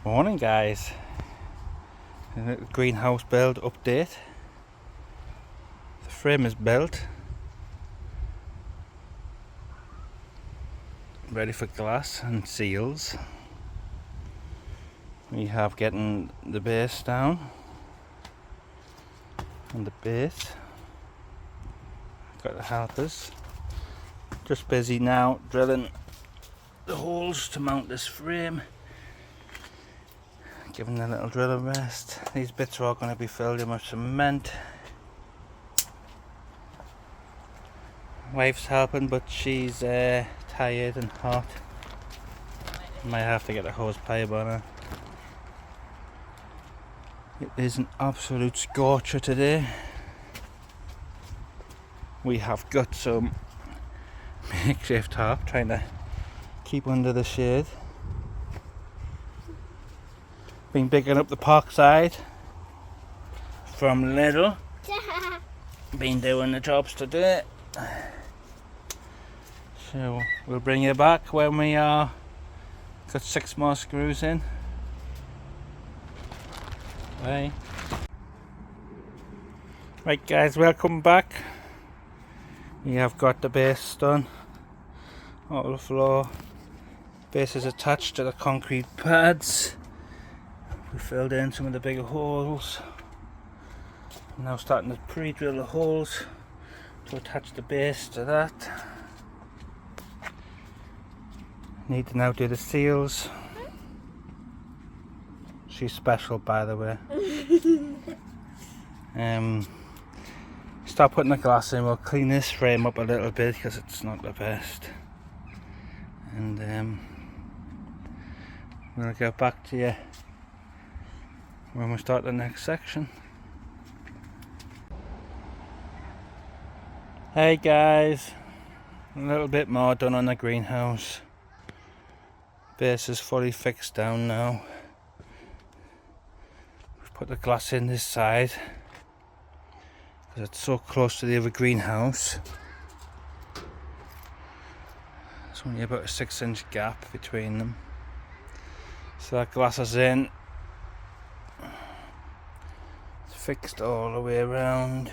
Morning guys, a little greenhouse build update. The frame is built, ready for glass and seals. We have getting the base down and the base. Got the helpers. Just busy now drilling the holes to mount this frame. Giving the little drill a rest. These bits are all going to be filled in with cement. Wife's helping, but she's tired and hot. Might have to get a hose pipe on her. It is an absolute scorcher today. We have got some makeshift tarp trying to keep under the shade. Been picking up the park side from Lidl. Been doing the jobs today. So we'll bring you back when we are got 6 more screws in. Bye. Right guys, welcome back. We have got the base done. All the floor. Base is attached to the concrete pads. We filled in some of the bigger holes. I'm now starting to pre-drill the holes to attach the base to that. Need to now do the seals. She's special, by the way. Start putting the glass in. We'll clean this frame up a little bit because it's not the best. And we'll get back to you when we start the next section. Hey guys, a little bit more done on the greenhouse. Base is fully fixed down now. We've put the glass in this side because it's so close to the other greenhouse. There's only about a 6-inch gap between them. So that glass is in. Fixed all the way around.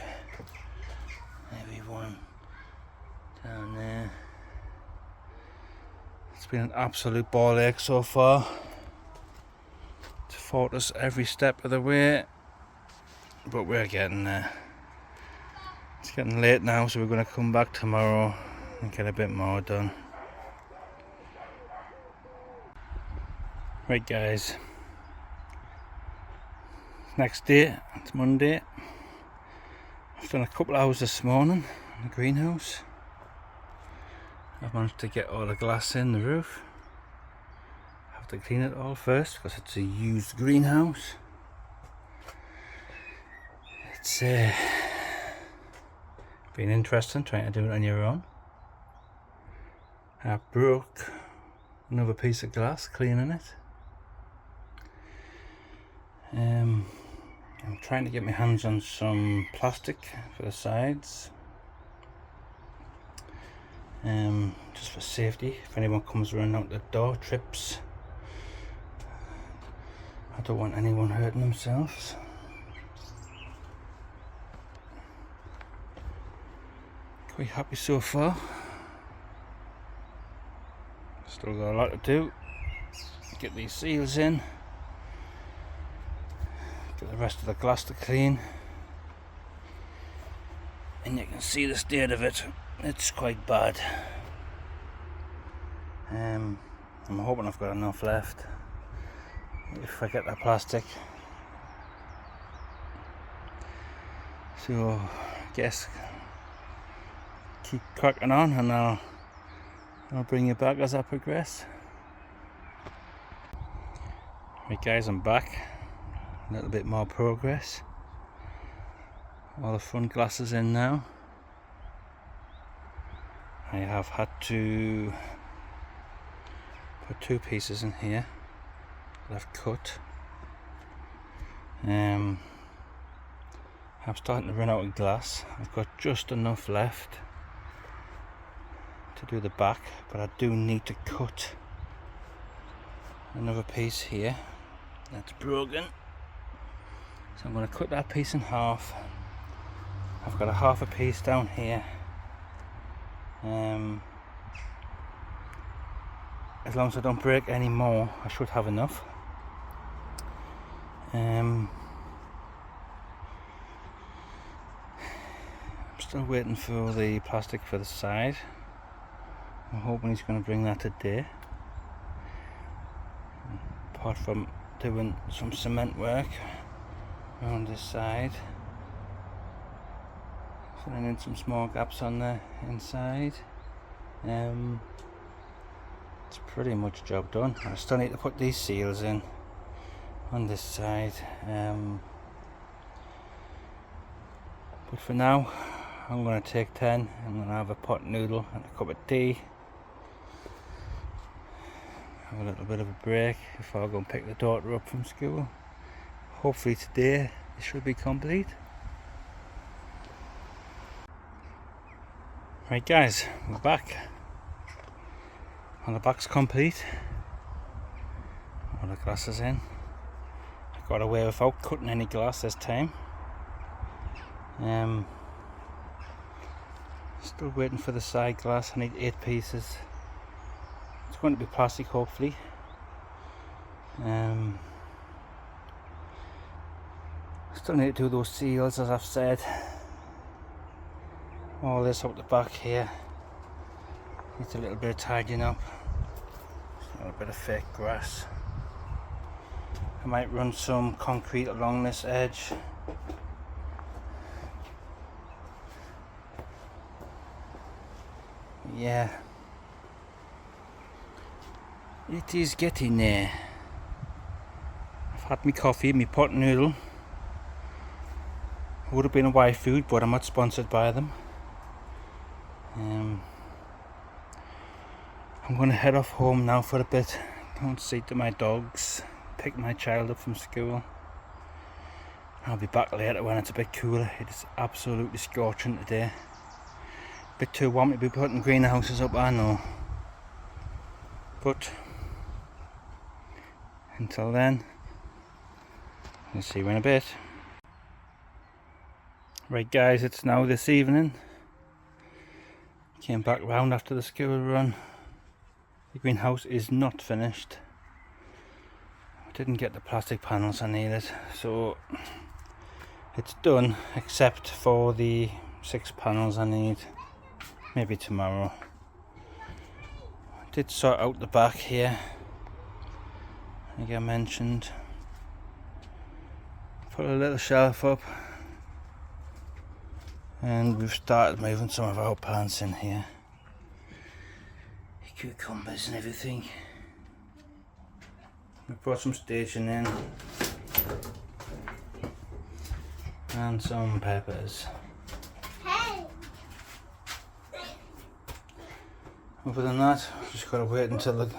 Maybe one down there. It's been an absolute ball ache so far. It's fought us every step of the way, but we're getting there. It's getting late now, so we're going to come back tomorrow and get a bit more done. Right guys, next day, it's Monday. I've done a couple hours this morning in the greenhouse. I've managed to get all the glass in the roof. I have to clean it all first because it's a used greenhouse. It's been interesting trying to do it on your own. I broke another piece of glass cleaning it. I'm trying to get my hands on some plastic for the sides, just for safety. If anyone comes running out the door, trips. I don't want anyone hurting themselves. Quite happy so far. Still got a lot to do. Get these seals in. Get the rest of the glass to clean, and you can see the state of it. It's quite bad. I'm hoping I've got enough left if I get that plastic. So I guess keep cracking on, and I'll bring you back as I progress. Right guys, I'm back. A little bit more progress. All the front glasses in now. I have had to put 2 pieces in here that I've cut. I'm starting to run out of glass. I've got just enough left to do the back, but I do need to cut another piece here That's broken. So I'm going to cut that piece in half. I've got a half a piece down here. As long as I don't break any more, I should have enough. I'm still waiting for the plastic for the side. I'm hoping he's going to bring that today. Apart from doing some cement work around this side, filling in some small gaps on the inside. It's pretty much job done. I still need to put these seals in on this side, but for now I'm going to take 10. I'm going to have a pot noodle and a cup of tea, have a little bit of a break before I go and pick the daughter up from school. Hopefully today it should be complete. Right guys, we're back. And the back's complete. All the glass is in. I got away without cutting any glass this time. Still waiting for the side glass. I need 8 pieces. It's going to be plastic, hopefully. Still need to do those seals, as I've said. All this up the back here needs a little bit of tidying up. A little bit of fake grass. I might run some concrete along this edge. Yeah, it is getting there. I've had my coffee, my pot noodle. Would have been a Y food, but I'm not sponsored by them. I'm going to head off home now for a bit. Go and see to my dogs, pick my child up from school. I'll be back later when it's a bit cooler. It is absolutely scorching today. A bit too warm to be putting greenhouses up, I know. But until then, we'll see you in a bit. Right guys, it's now this evening. Came back round after the school run. The greenhouse is not finished. I didn't get the plastic panels I needed, so it's done except for the 6 panels I need. Maybe tomorrow. I did sort out the back here, like I mentioned. Put a little shelf up, and we've started moving some of our plants in here. Cucumbers and everything. We brought some staging in and some peppers. Hey. Other than that, just gotta wait until the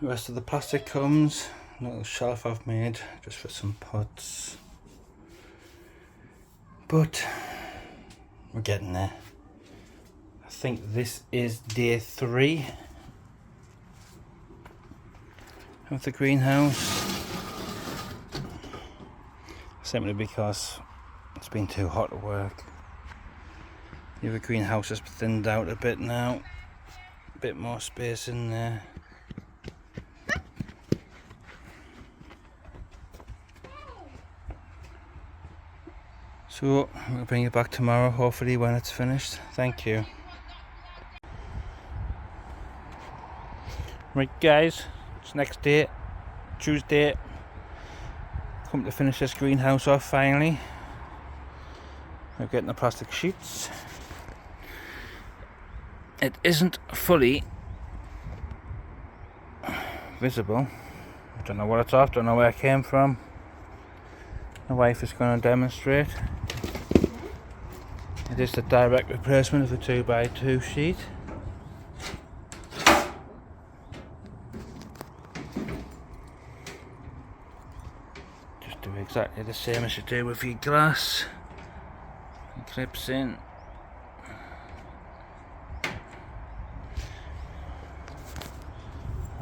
rest of the plastic comes. A little shelf I've made just for some pots. But we're getting there. I think this is day 3 of the greenhouse, simply because it's been too hot to work. The other greenhouse has thinned out a bit now, a bit more space in there. So we'll bring it back tomorrow, hopefully when it's finished. Thank you. Right guys, it's next day, Tuesday. Come to finish this greenhouse off finally. We're getting the plastic sheets. It isn't fully visible. I don't know what it's off, don't know where it came from. My wife is going to demonstrate. It is the direct replacement of the 2x2 sheet. Just do exactly the same as you do with your glass. It clips in.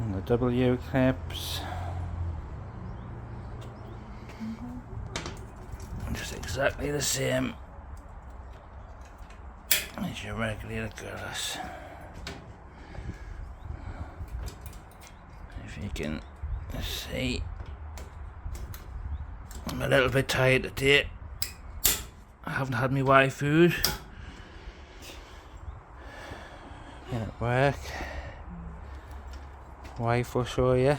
And the W clips. exactly the same as your regular grass. If you can see, I'm a little bit tired today. I haven't had my Y food. Been at work. Wife will show you.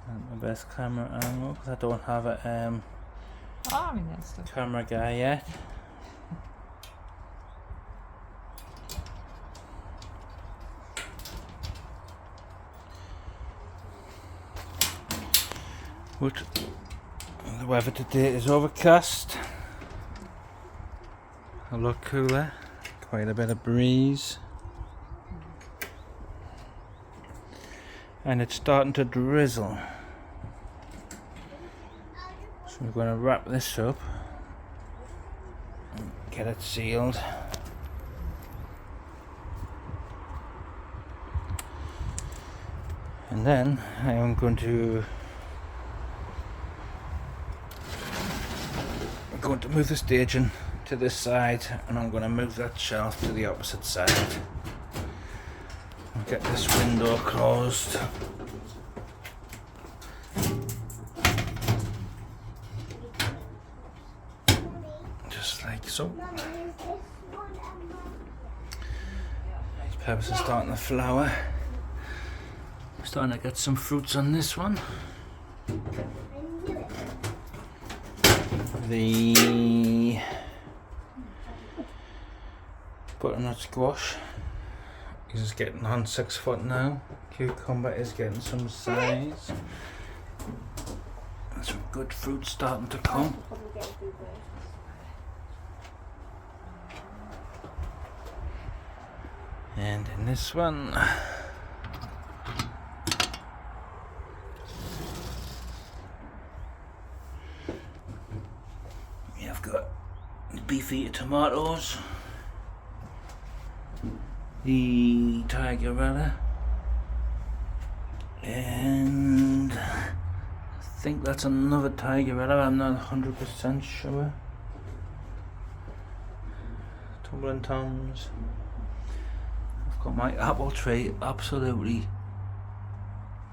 Not the best camera angle because I don't have a camera guy yet. But the weather today is overcast. A lot cooler, quite a bit of breeze, and it's starting to drizzle. So we're going to wrap this up and get it sealed. And then I am going to move the staging to this side, and I'm going to move that shelf to the opposite side. I'll get this window closed. Just like so. These peppers are starting to flower. I'm starting to get some fruits on this one. The butternut squash is getting on 6 foot now. Cucumber is getting some size. And some good fruit starting to come. And in this one, I've got beefy tomatoes, the tigerella, and I think that's another tigerella, I'm not 100% sure. Tumbling Toms. I've got my apple tree absolutely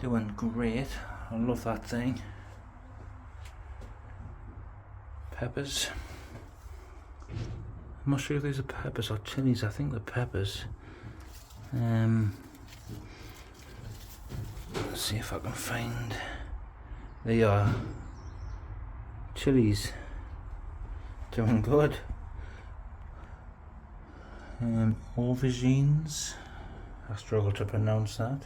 doing great. I love that thing. Peppers. I'm not sure if these are peppers or chilies. I think they're peppers. Let's see if I can find. They are chilies. Doing good. Aubergines. I struggle to pronounce that.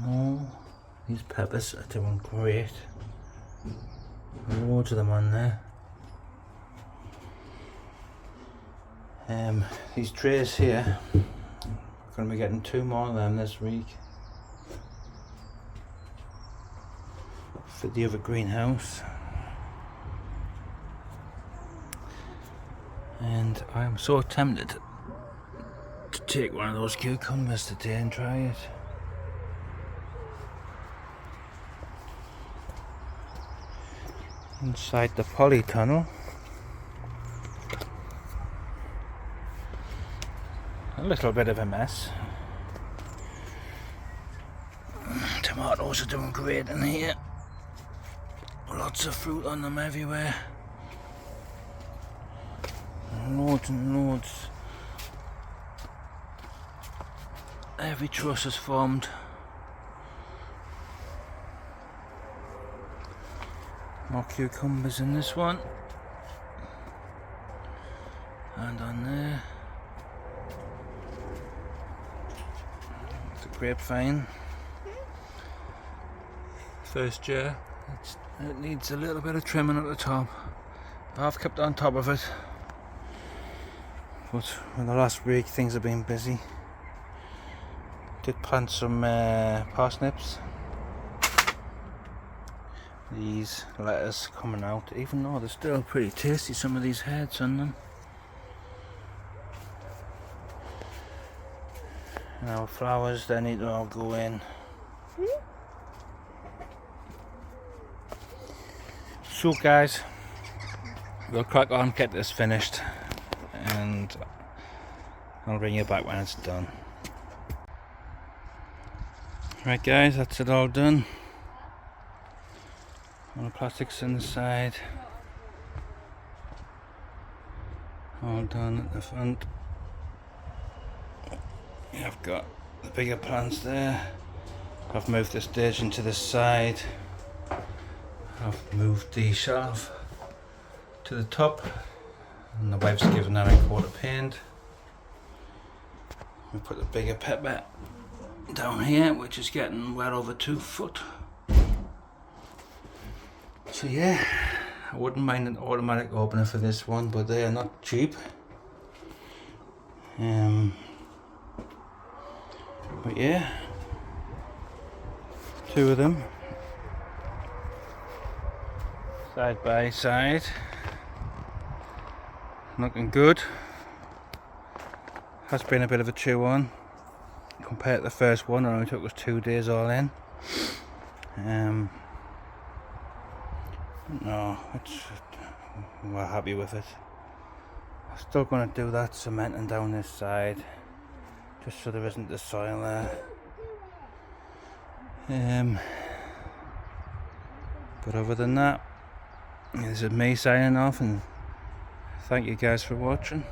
More. These peppers are doing great. Loads of them on there. These trays here, I'm going to be getting 2 more of them this week for the other greenhouse. And I am so tempted to take one of those cucumbers today and try it. Inside the polytunnel, a little bit of a mess. Tomatoes are doing great in here. Lots of fruit on them everywhere. Loads and loads. Every truss is formed. More cucumbers in this one. And on there. It's a grapevine. First year. It needs a little bit of trimming at the top. I've kept on top of it. But in the last week things have been busy. Did plant some parsnips. These lettuce coming out, even though they're still pretty tasty, some of these heads on them. And our flowers, they need to all go in. So guys, we'll crack on, get this finished, and I'll bring you back when it's done. Right guys, that's it all done. All the plastics inside. All done at the front. I've got the bigger plants there. I've moved the stage into the side. I've moved the shelf to the top, and the wife's given that a coat of paint. We put the bigger pepper down here, which is getting well over 2 foot. So yeah, I wouldn't mind an automatic opener for this one, but they are not cheap. But yeah, 2 of them side by side, looking good. Has been a bit of a chew on compared to the first one. It only took us 2 days all in. No, we're happy with it. I'm still going to do that cementing down this side, just so there isn't the soil there. But other than that, this is me signing off, and thank you guys for watching.